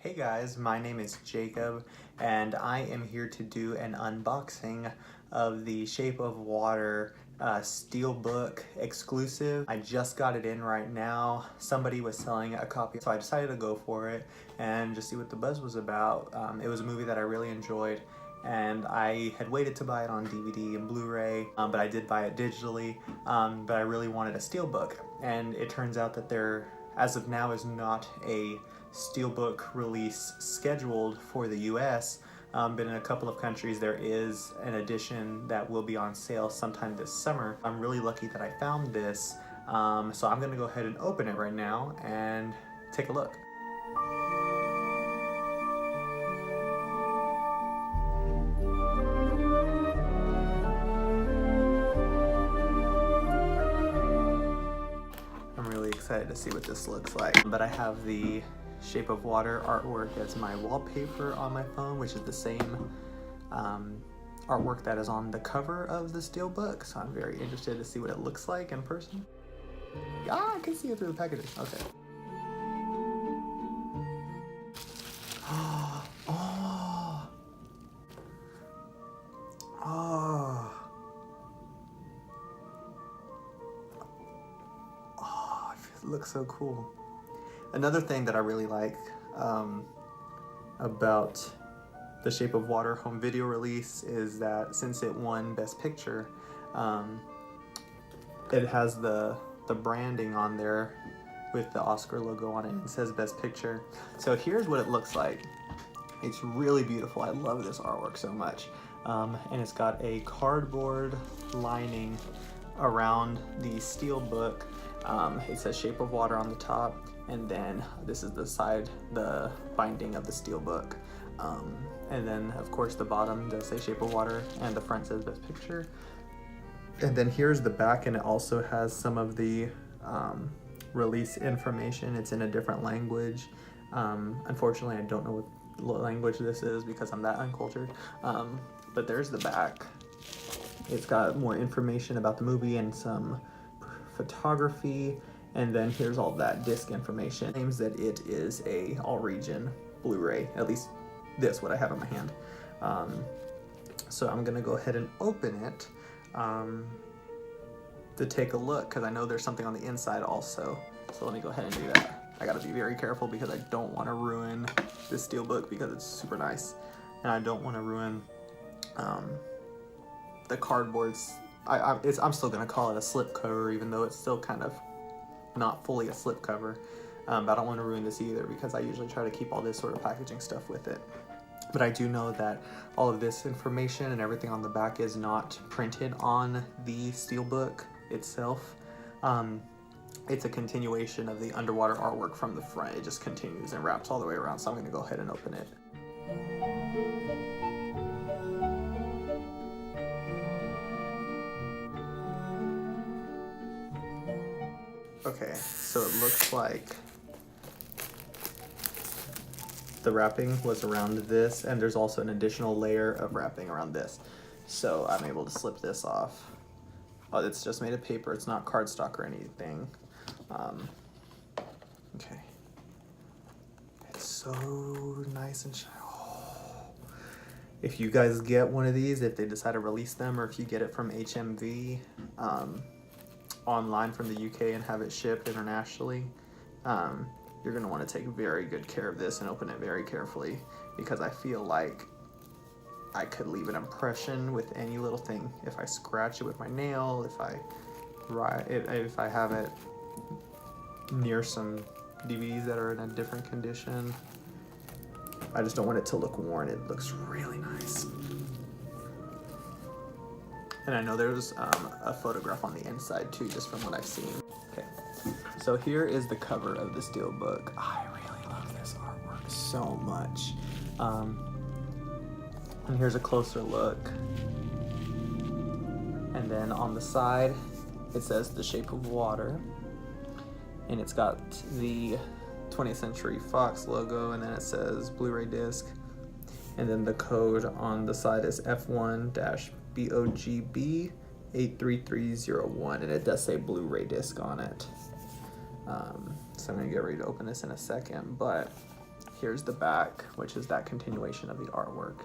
Hey guys, my name is Jacob and I am here to do an unboxing of the Shape of Water Steelbook exclusive. I just got it in right now. Somebody was selling a copy, so I decided to go for it and just see what the buzz was about. It was a movie that I really enjoyed and I had waited to buy it on DVD and Blu-ray, but I did buy it digitally, but I really wanted a Steelbook, and it turns out that there, as of now, is not a Steelbook release scheduled for the US, but in a couple of countries there is an edition that will be on sale sometime this summer. I'm really lucky that I found this, so I'm gonna go ahead and open it right now and take a look. I'm really excited to see what this looks like, but I have the Shape of Water artwork as my wallpaper on my phone, which is the same artwork that is on the cover of the Steelbook, so I'm very interested to see what it looks like in person. Ah, I can see it through the packaging. Okay. Oh, it looks so cool. Another thing that I really like about the Shape of Water home video release is that since it won Best Picture, it has the branding on there with the Oscar logo on it. It says Best Picture. So here's what it looks like. It's really beautiful. I love this artwork so much. And it's got a cardboard lining around the Steelbook. It says Shape of Water on the top, and then this is the side, the binding of the Steelbook. And then of course the bottom does say Shape of Water and the front says Best Picture. And then here's the back, and it also has some of the release information. It's in a different language. Unfortunately, I don't know what language this is because I'm that uncultured. But there's the back. It's got more information about the movie and some photography, and then here's all that disc information. It claims that it is a all-region Blu-ray, at least this, what I have in my hand. So I'm gonna go ahead and open it to take a look, because I know there's something on the inside also. So let me go ahead and do that. I gotta be very careful because I don't want to ruin this Steelbook because it's super nice, and I don't want to ruin the cardboards. I'm still gonna call it a slip cover, even though it's still kind of not fully a slip cover. But I don't want to ruin this either because I usually try to keep all this sort of packaging stuff with it. But I do know that all of this information and everything on the back is not printed on the Steelbook itself. It's a continuation of the underwater artwork from the front. It just continues and wraps all the way around, so I'm gonna go ahead and open it. Okay, so it looks like the wrapping was around this, and there's also an additional layer of wrapping around this. So I'm able to slip this off. Oh, it's just made of paper. It's not cardstock or anything. Okay. It's so nice and shiny. Oh. If you guys get one of these, if they decide to release them, or if you get it from HMV, online from the UK and have it shipped internationally, you're gonna want to take very good care of this and open it very carefully, because I feel like I could leave an impression with any little thing. If I scratch it with my nail, if I have it near some DVDs that are in a different condition, I just don't want it to look worn. It looks really nice. And I know there's a photograph on the inside too, just from what I've seen. Okay, so here is the cover of the Steelbook. I really love this artwork so much. And here's a closer look. And then on the side, it says The Shape of Water. And it's got the 20th Century Fox logo, and then it says Blu-ray disc. And then the code on the side is F1-BOGB 83301, and it does say Blu-ray disc on it. So I'm gonna get ready to open this in a second, but here's the back, which is that continuation of the artwork.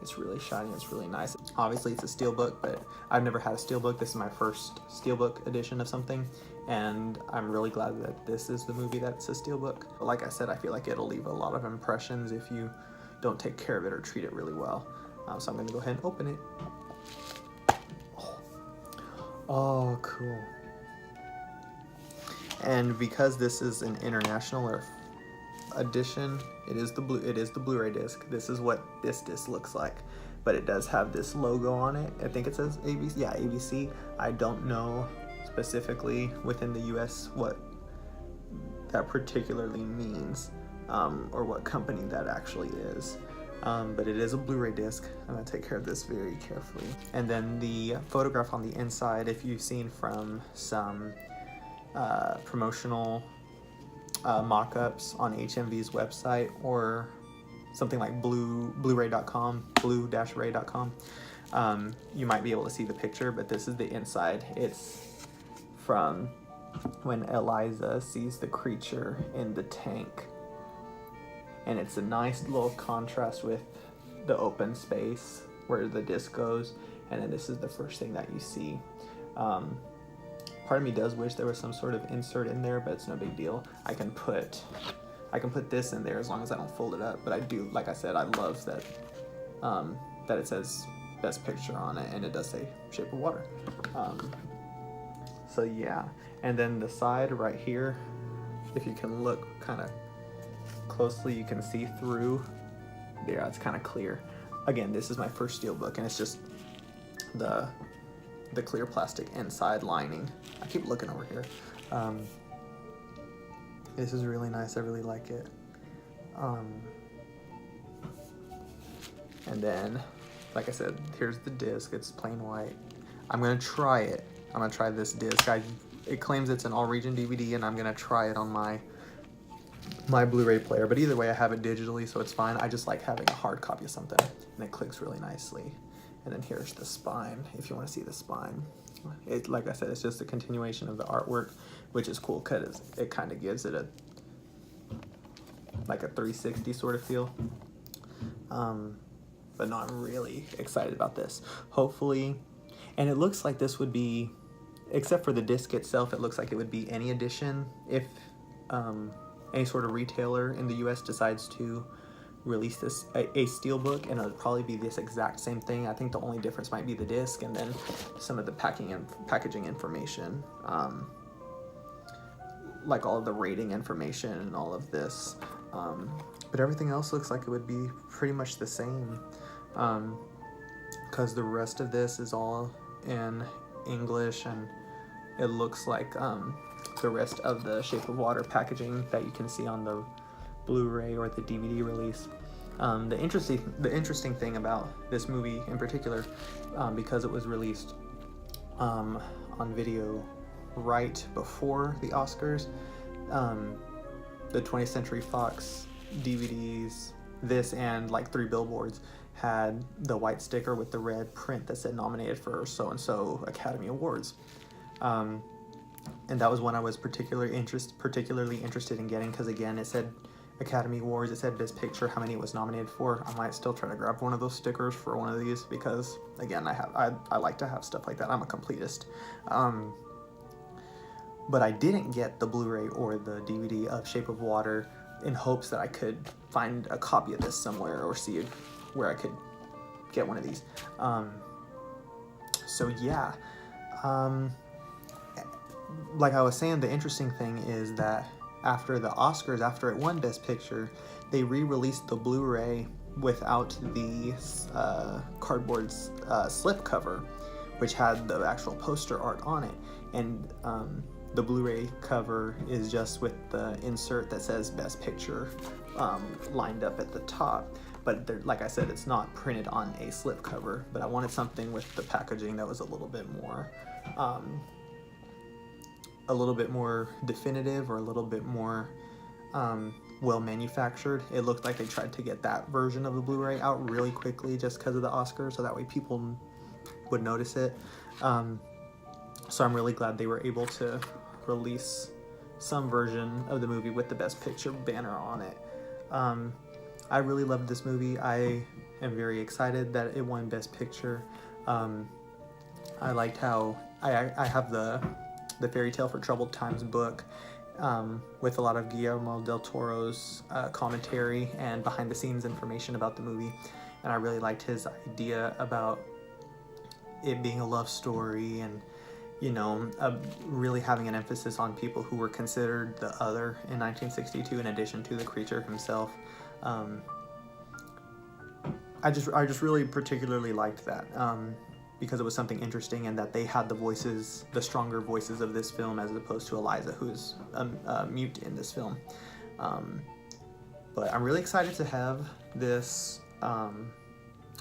It's really shiny, it's really nice. Obviously it's a Steelbook, but I've never had a Steelbook. This is my first Steelbook edition of something, and I'm really glad that this is the movie that's a Steelbook. Like I said, I feel like it'll leave a lot of impressions if you don't take care of it or treat it really well. So I'm gonna go ahead and open it. Oh, cool. And because this is an international or edition, it is the Blu-ray disc. This is what this disc looks like, but it does have this logo on it. I think it says ABC. Yeah, ABC. I don't know specifically within the US what that particularly means, or what company that actually is. But it is a Blu-ray disc. I'm gonna take care of this very carefully. And then the photograph on the inside, if you've seen from some promotional mock-ups on HMV's website or something like Blu-ray.com, blue-ray.com, you might be able to see the picture, but this is the inside. It's from when Eliza sees the creature in the tank, and it's a nice little contrast with the open space where the disc goes, and then this is the first thing that you see. Part of me does wish there was some sort of insert in there, but it's no big deal. I can put this in there as long as I don't fold it up. But I do, like I said, I love that that it says Best Picture on it, and it does say Shape of Water. So yeah, and then the side right here, if you can look kind of closely, you can see through there. It's kind of clear. Again, this is my first Steelbook, and it's just the clear plastic inside lining. I keep looking over here. This is really nice. I really like it. And then, like I said, here's the disc. It's plain white. I'm gonna try it. I'm gonna try this disc. It claims it's an all-region DVD, and I'm gonna try it on my Blu-ray player. But either way, I have it digitally, so it's fine. I just like having a hard copy of something, and it clicks really nicely. And then here's the spine, if you want to see the spine. Like I said, it's just a continuation of the artwork, which is cool because it kind of gives it like a 360 sort of feel. But no, I'm really excited about this. Hopefully, and it looks like this would be, except for the disc itself, it looks like it would be any edition if any sort of retailer in the US decides to release this a Steelbook, and it'll probably be this exact same thing. I think the only difference might be the disc and then some of the packaging information, like all of the rating information and all of this, but everything else looks like it would be pretty much the same, because the rest of this is all in English, and it looks like the rest of the Shape of Water packaging that you can see on the Blu-ray or the DVD release. The interesting thing about this movie in particular, because it was released on video right before the Oscars, the 20th Century Fox DVDs, this and like 3 Billboards, had the white sticker with the red print that said nominated for so-and-so Academy Awards. And that was one I was particularly interested in getting, because again, it said Academy Awards, it said Best Picture, how many it was nominated for. I might still try to grab one of those stickers for one of these, because again, I like to have stuff like that. I'm a completist. But I didn't get the Blu-ray or the DVD of Shape of Water in hopes that I could find a copy of this somewhere or see where I could get one of these. So yeah, like I was saying, the interesting thing is that after the Oscars, after it won Best Picture, they re-released the Blu-ray without the cardboard slip cover, which had the actual poster art on it. And the Blu-ray cover is just with the insert that says Best Picture lined up at the top. But like I said, it's not printed on a slip cover. But I wanted something with the packaging that was a little bit more definitive, or a little bit more well manufactured. It looked like they tried to get that version of the Blu-ray out really quickly just because of the Oscars, so that way people would notice it. So I'm really glad they were able to release some version of the movie with the Best Picture banner on it. I really loved this movie. I am very excited that it won Best Picture. I liked how I have the Fairy Tale for Troubled Times book with a lot of Guillermo del Toro's commentary and behind the scenes information about the movie. And I really liked his idea about it being a love story and, you know, really having an emphasis on people who were considered the other in 1962 in addition to the creature himself. I just really particularly liked that because it was something interesting, and that they had the stronger voices of this film as opposed to Eliza, who's mute in this film. But I'm really excited to have this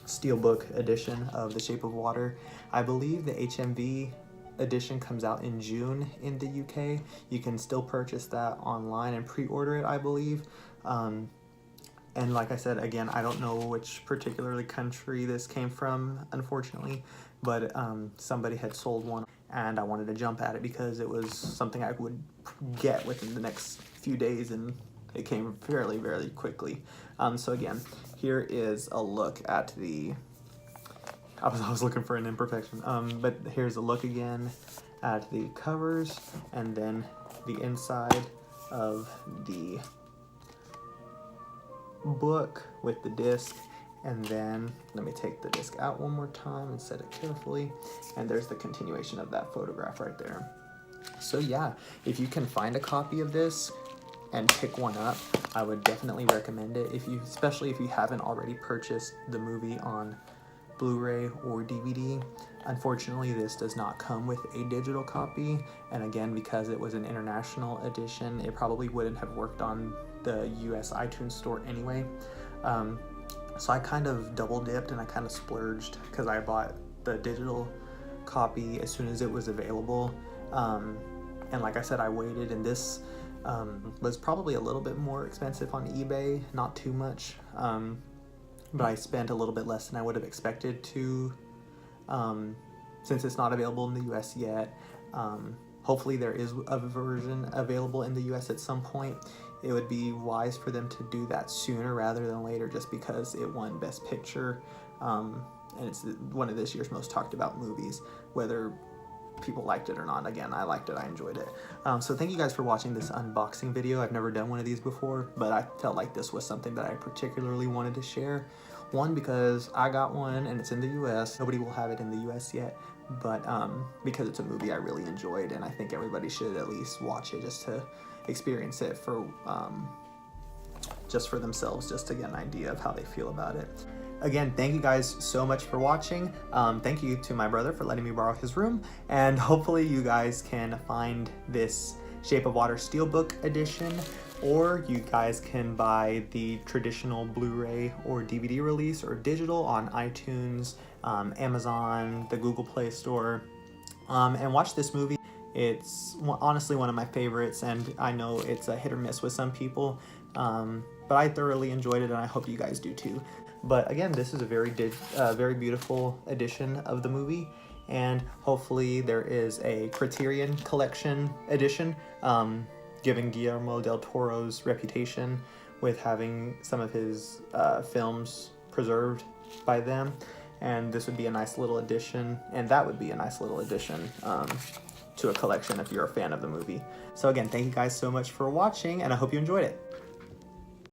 Steelbook edition of The Shape of Water. I believe the HMV edition comes out in June in the UK. You can still purchase that online and pre-order it, I believe. And like I said, again, I don't know which particular country this came from, unfortunately, but somebody had sold one and I wanted to jump at it because it was something I would get within the next few days, and it came fairly, very quickly. So again, here is a look at the, I was looking for an imperfection, but here's a look again at the covers and then the inside of the book with the disc. And then let me take the disc out one more time and set it carefully, and there's the continuation of that photograph right there. So yeah, if you can find a copy of this and pick one up, I would definitely recommend it, especially if you haven't already purchased the movie on Blu-ray or DVD. Unfortunately, this does not come with a digital copy, and again, because it was an international edition, it probably wouldn't have worked on the US iTunes store anyway. So I kind of double dipped and I kind of splurged because I bought the digital copy as soon as it was available. And like I said, I waited, and this was probably a little bit more expensive on eBay, not too much, but I spent a little bit less than I would have expected to, since it's not available in the US yet. Hopefully there is a version available in the US at some point. It would be wise for them to do that sooner rather than later, just because it won Best Picture, and it's one of this year's most talked about movies, whether people liked it or not. Again, I liked it, I enjoyed it. So thank you guys for watching this unboxing video. I've never done one of these before, but I felt like this was something that I particularly wanted to share. One, because I got one and it's in the US. Nobody will have it in the US yet, but because it's a movie I really enjoyed, and I think everybody should at least watch it just to experience it for just for themselves, just to get an idea of how they feel about it. Again, thank you guys so much for watching. Thank you to my brother for letting me borrow his room, and hopefully you guys can find this Shape of Water Steelbook edition, or you guys can buy the traditional Blu-ray or DVD release or digital on iTunes, Amazon, the Google Play Store, and watch this movie. It's honestly one of my favorites, and I know it's a hit or miss with some people, but I thoroughly enjoyed it, and I hope you guys do too. But again, this is a very beautiful edition of the movie, and hopefully there is a Criterion Collection edition, given Guillermo del Toro's reputation with having some of his films preserved by them, and this would be a nice little addition, and that would be a nice little addition to a collection if you're a fan of the movie. So again, thank you guys so much for watching, and I hope you enjoyed it.